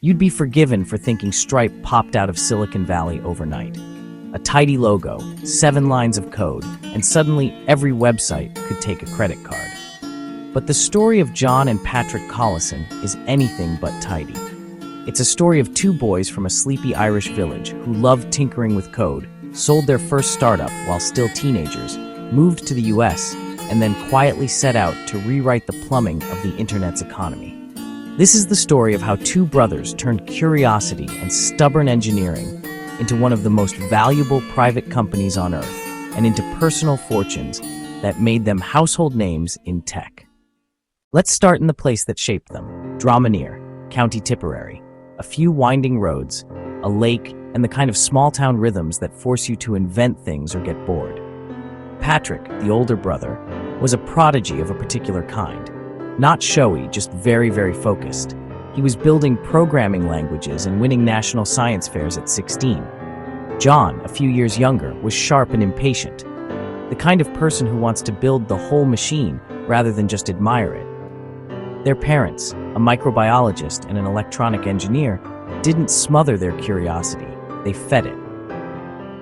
You'd be forgiven for thinking Stripe popped out of Silicon Valley overnight. A tidy logo, 7 lines of code, and suddenly every website could take a credit card. But the story of John and Patrick Collison is anything but tidy. It's a story of 2 boys from a sleepy Irish village who loved tinkering with code, sold their first startup while still teenagers, moved to the US, and then quietly set out to rewrite the plumbing of the internet's economy. This is the story of how 2 brothers turned curiosity and stubborn engineering into one of the most valuable private companies on Earth and into personal fortunes that made them household names in tech. Let's start in the place that shaped them, Dromineer, County Tipperary. A few winding roads, a lake, and the kind of small-town rhythms that force you to invent things or get bored. Patrick, the older brother, was a prodigy of a particular kind. Not showy, just very, very focused. He was building programming languages and winning national science fairs at 16. John, a few years younger, was sharp and impatient. The kind of person who wants to build the whole machine rather than just admire it. Their parents, a microbiologist and an electronic engineer, didn't smother their curiosity, they fed it.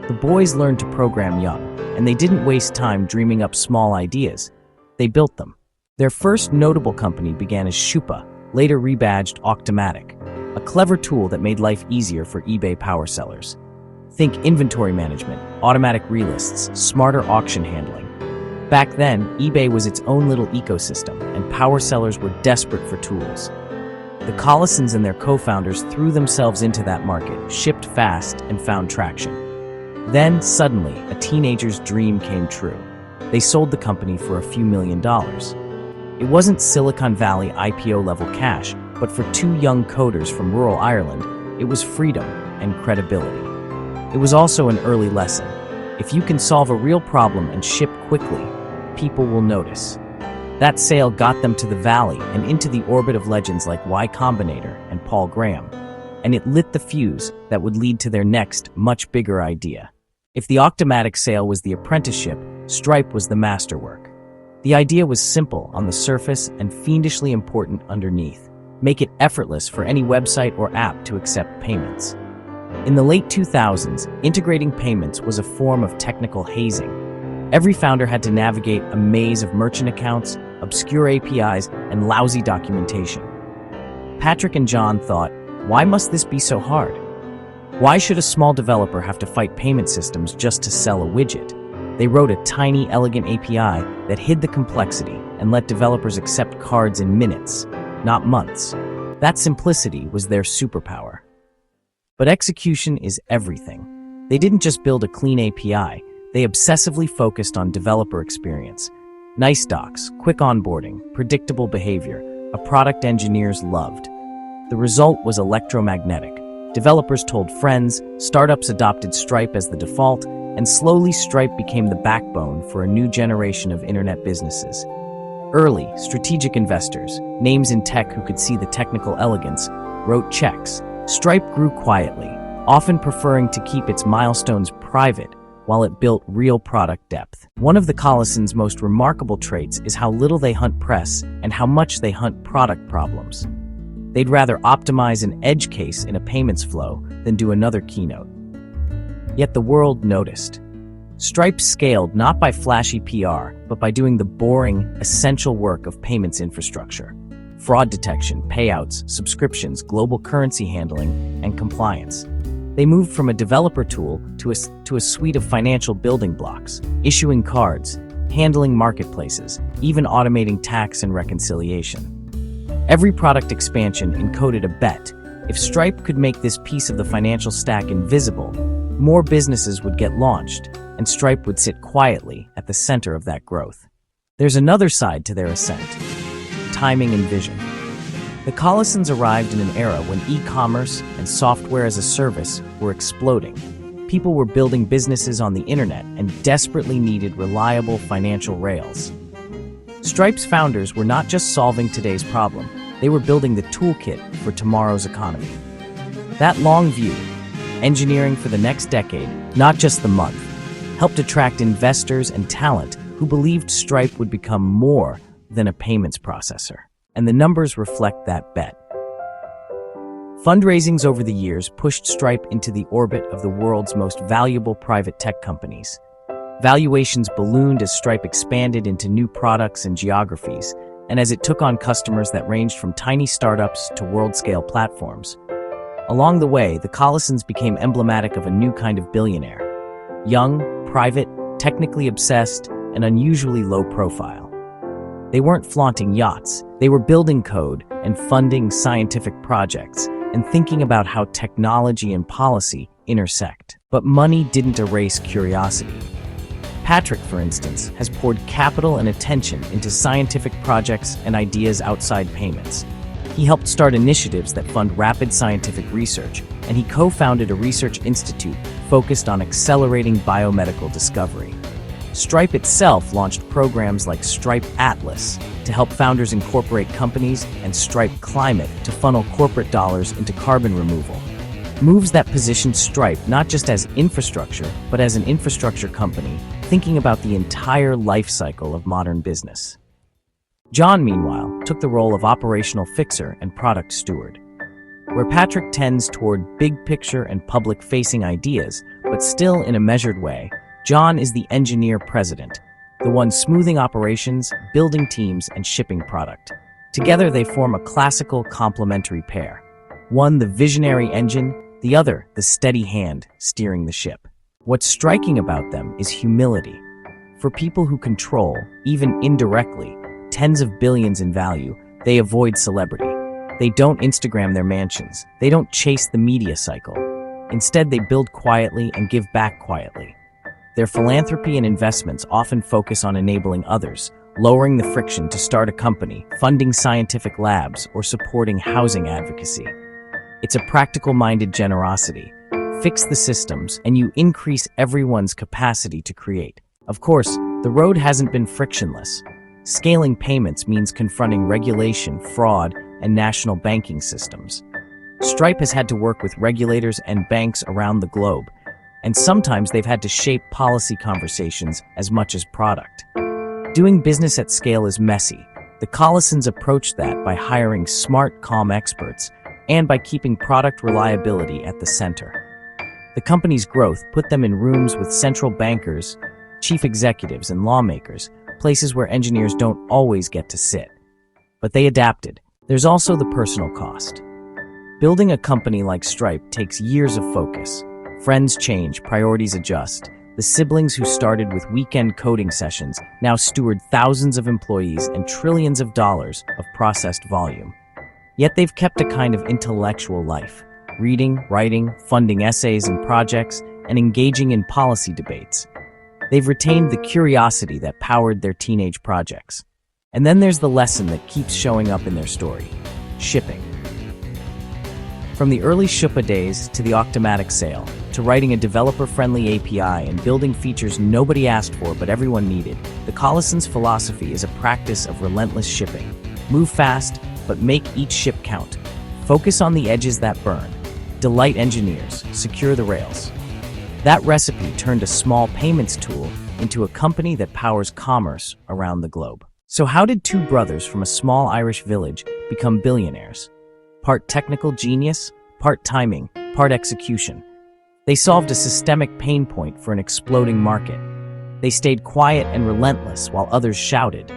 The boys learned to program young, and they didn't waste time dreaming up small ideas. They built them. Their first notable company began as Shupa, later rebadged Octomatic, a clever tool that made life easier for eBay power sellers. Think inventory management, automatic relists, smarter auction handling. Back then, eBay was its own little ecosystem, and power sellers were desperate for tools. The Collisons and their co-founders threw themselves into that market, shipped fast, and found traction. Then, suddenly, a teenager's dream came true. They sold the company for a few $1 million. It wasn't Silicon Valley IPO-level cash, but for 2 young coders from rural Ireland, it was freedom and credibility. It was also an early lesson. If you can solve a real problem and ship quickly, people will notice. That sale got them to the Valley and into the orbit of legends like Y Combinator and Paul Graham, and it lit the fuse that would lead to their next, much bigger idea. If the Octomatic sale was the apprenticeship, Stripe was the masterwork. The idea was simple on the surface and fiendishly important underneath. Make it effortless for any website or app to accept payments. In the late 2000s, integrating payments was a form of technical hazing. Every founder had to navigate a maze of merchant accounts, obscure APIs, and lousy documentation. Patrick and John thought, why must this be so hard? Why should a small developer have to fight payment systems just to sell a widget? They wrote a tiny, elegant API that hid the complexity and let developers accept cards in minutes, not months. That simplicity was their superpower. But execution is everything. They didn't just build a clean API, they obsessively focused on developer experience. Nice docs, quick onboarding, predictable behavior, a product engineers loved. The result was electromagnetic. Developers told friends, startups adopted Stripe as the default, and slowly Stripe became the backbone for a new generation of internet businesses. Early, strategic investors, names in tech who could see the technical elegance, wrote checks. Stripe grew quietly, often preferring to keep its milestones private while it built real product depth. One of the Collisons' most remarkable traits is how little they hunt press and how much they hunt product problems. They'd rather optimize an edge case in a payments flow than do another keynote. Yet the world noticed. Stripe scaled not by flashy PR, but by doing the boring, essential work of payments infrastructure. Fraud detection, payouts, subscriptions, global currency handling, and compliance. They moved from a developer tool to a suite of financial building blocks, issuing cards, handling marketplaces, even automating tax and reconciliation. Every product expansion encoded a bet. If Stripe could make this piece of the financial stack invisible, more businesses would get launched, and Stripe would sit quietly at the center of that growth. There's another side to their ascent: timing and vision. The Collisons arrived in an era when e-commerce and software as a service were exploding. People were building businesses on the internet and desperately needed reliable financial rails. Stripe's founders were not just solving today's problem, they were building the toolkit for tomorrow's economy. That long view, engineering for the next decade, not just the month, helped attract investors and talent who believed Stripe would become more than a payments processor. And the numbers reflect that bet. Fundraisings over the years pushed Stripe into the orbit of the world's most valuable private tech companies. Valuations ballooned as Stripe expanded into new products and geographies, and as it took on customers that ranged from tiny startups to world-scale platforms. Along the way, the Collisons became emblematic of a new kind of billionaire. Young, private, technically obsessed, and unusually low profile. They weren't flaunting yachts, they were building code and funding scientific projects and thinking about how technology and policy intersect. But money didn't erase curiosity. Patrick, for instance, has poured capital and attention into scientific projects and ideas outside payments. He helped start initiatives that fund rapid scientific research, and he co-founded a research institute focused on accelerating biomedical discovery. Stripe itself launched programs like Stripe Atlas to help founders incorporate companies and Stripe Climate to funnel corporate dollars into carbon removal. Moves that positioned Stripe not just as infrastructure, but as an infrastructure company, thinking about the entire life cycle of modern business. John, meanwhile, took the role of operational fixer and product steward. Where Patrick tends toward big-picture and public-facing ideas, but still in a measured way, John is the engineer president, the one smoothing operations, building teams, and shipping product. Together, they form a classical complementary pair. One the visionary engine, the other the steady hand steering the ship. What's striking about them is humility. For people who control, even indirectly, tens of billions in value, they avoid celebrity. They don't Instagram their mansions. They don't chase the media cycle. Instead, they build quietly and give back quietly. Their philanthropy and investments often focus on enabling others, lowering the friction to start a company, funding scientific labs, or supporting housing advocacy. It's a practical-minded generosity. Fix the systems, and you increase everyone's capacity to create. Of course, the road hasn't been frictionless. Scaling payments means confronting regulation, fraud, and national banking systems. Stripe has had to work with regulators and banks around the globe, and sometimes they've had to shape policy conversations as much as product. Doing business at scale is messy. The Collisons approached that by hiring smart, calm experts and by keeping product reliability at the center. The company's growth put them in rooms with central bankers, chief executives, and lawmakers, places where engineers don't always get to sit. But they adapted. There's also the personal cost. Building a company like Stripe takes years of focus. Friends change, priorities adjust. The siblings who started with weekend coding sessions now steward thousands of employees and trillions of dollars of processed volume. Yet they've kept a kind of intellectual life, reading, writing, funding essays and projects, and engaging in policy debates. They've retained the curiosity that powered their teenage projects. And then there's the lesson that keeps showing up in their story: shipping. From the early Shupa days to the Octomatic sale, to writing a developer-friendly API and building features nobody asked for but everyone needed, the Collison's philosophy is a practice of relentless shipping. Move fast, but make each ship count. Focus on the edges that burn. Delight engineers. Secure the rails. That recipe turned a small payments tool into a company that powers commerce around the globe. So how did two brothers from a small Irish village become billionaires? Part technical genius, part timing, part execution. They solved a systemic pain point for an exploding market. They stayed quiet and relentless while others shouted.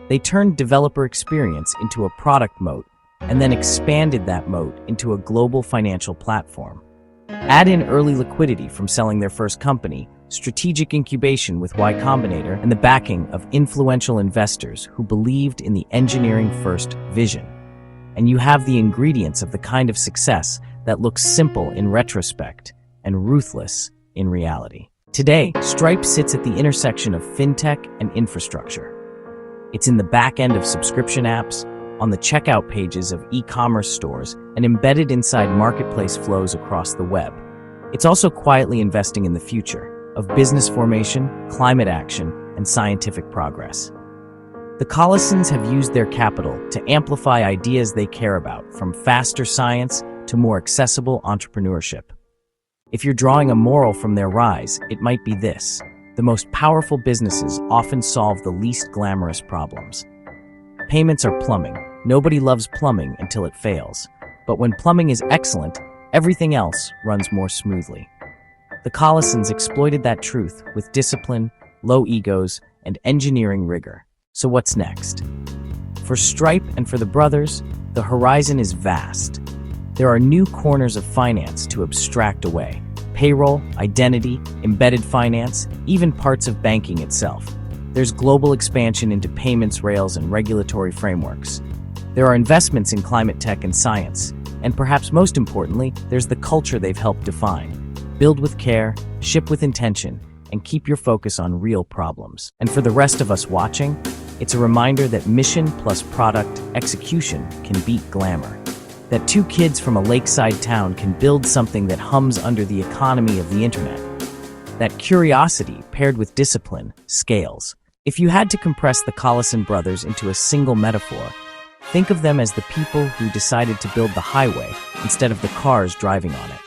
They turned developer experience into a product moat and then expanded that moat into a global financial platform. Add in early liquidity from selling their first company, strategic incubation with Y Combinator, and the backing of influential investors who believed in the engineering-first vision. And you have the ingredients of the kind of success that looks simple in retrospect and ruthless in reality. Today, Stripe sits at the intersection of fintech and infrastructure. It's in the back end of subscription apps, on the checkout pages of e-commerce stores, and embedded inside marketplace flows across the web. It's also quietly investing in the future of business formation, climate action, and scientific progress. The Collisons have used their capital to amplify ideas they care about, from faster science to more accessible entrepreneurship. If you're drawing a moral from their rise, it might be this: the most powerful businesses often solve the least glamorous problems. Payments are plumbing. Nobody loves plumbing until it fails. But when plumbing is excellent, everything else runs more smoothly. The Collisons exploited that truth with discipline, low egos, and engineering rigor. So what's next? For Stripe and for the brothers, the horizon is vast. There are new corners of finance to abstract away. Payroll, identity, embedded finance, even parts of banking itself. There's global expansion into payments rails and regulatory frameworks. There are investments in climate tech and science. And perhaps most importantly, there's the culture they've helped define. Build with care, ship with intention, and keep your focus on real problems. And for the rest of us watching, it's a reminder that mission plus product execution can beat glamour. That two kids from a lakeside town can build something that hums under the economy of the internet. That curiosity paired with discipline scales. If you had to compress the Collison brothers into a single metaphor, think of them as the people who decided to build the highway instead of the cars driving on it.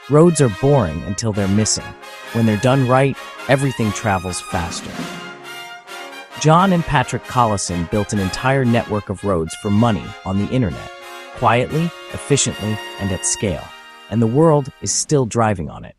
Roads are boring until they're missing. When they're done right, everything travels faster. John and Patrick Collison built an entire network of roads for money on the internet, quietly, efficiently, and at scale. And the world is still driving on it.